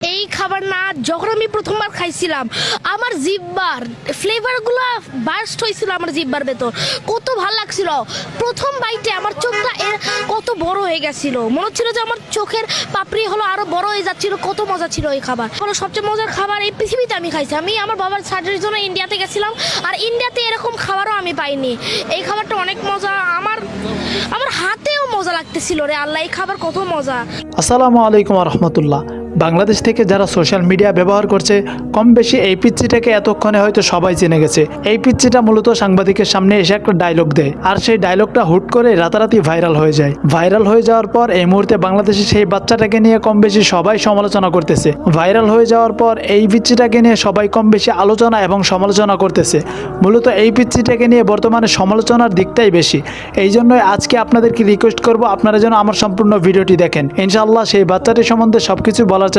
এই খাবার না যখন আমি প্রথমবার খাইছিলাম আমার জিহ্বার ফ্লেভারগুলো বার্স্ট হয়েছিল আমার জিহ্বার ভেতর। কত ভালো লাগছিল প্রথম বাইটে, আমার চোখটা কত বড় হয়ে গেছিল, মনে হচ্ছিল যে আমার চোখের পাপড়ি হলো আরো বড় হয়ে যাচ্ছিল। কত মজা ছিল এই খাবার, হলো সবচেয়ে মজার খাবার এই পৃথিবীতে আমি খাইছি। আমি আমার বাবার সার্জারির জন্য ইন্ডিয়াতে গেছিলাম, আর ইন্ডিয়াতে এরকম খাবারও আমি পাইনি। এই খাবারটা অনেক মজা, আমার আমার হাতেও মজা লাগতেছিল রে আল্লাহ, এই খাবার কত মজা। আসসালামু আলাইকুম রহমতুল্লাহ। বাংলাদেশ থেকে যারা সোশ্যাল মিডিয়া ব্যবহার করছে কম বেশি এই পিচ্চিটাকে এতক্ষণে হয়তো সবাই চিনে গেছে। এই পিচ্চিটা মূলত সাংবাদিকের সামনে এসে একটা ডায়লগ দেয়, আর সেই ডায়লগটা হুট করে রাতারাতি ভাইরাল হয়ে যায়। ভাইরাল হয়ে যাওয়ার পর এই মুহূর্তে বাংলাদেশে সেই বাচ্চাটাকে নিয়ে কম বেশি সবাই সমালোচনা করতেছে। ভাইরাল হয়ে যাওয়ার পর এই পিচ্চিটাকে নিয়ে সবাই কম বেশি আলোচনা এবং সমালোচনা করতেছে। মূলত এই পিচ্চিটাকে নিয়ে বর্তমানে সমালোচনার দিকটাই বেশি। এই জন্যই আজকে আপনাদেরকে রিকোয়েস্ট করব আপনারা যেন আমার সম্পূর্ণ ভিডিওটি দেখেন। ইনশাআল্লাহ সেই বাচ্চাটি সম্বন্ধে সবকিছু বলার চেষ্টা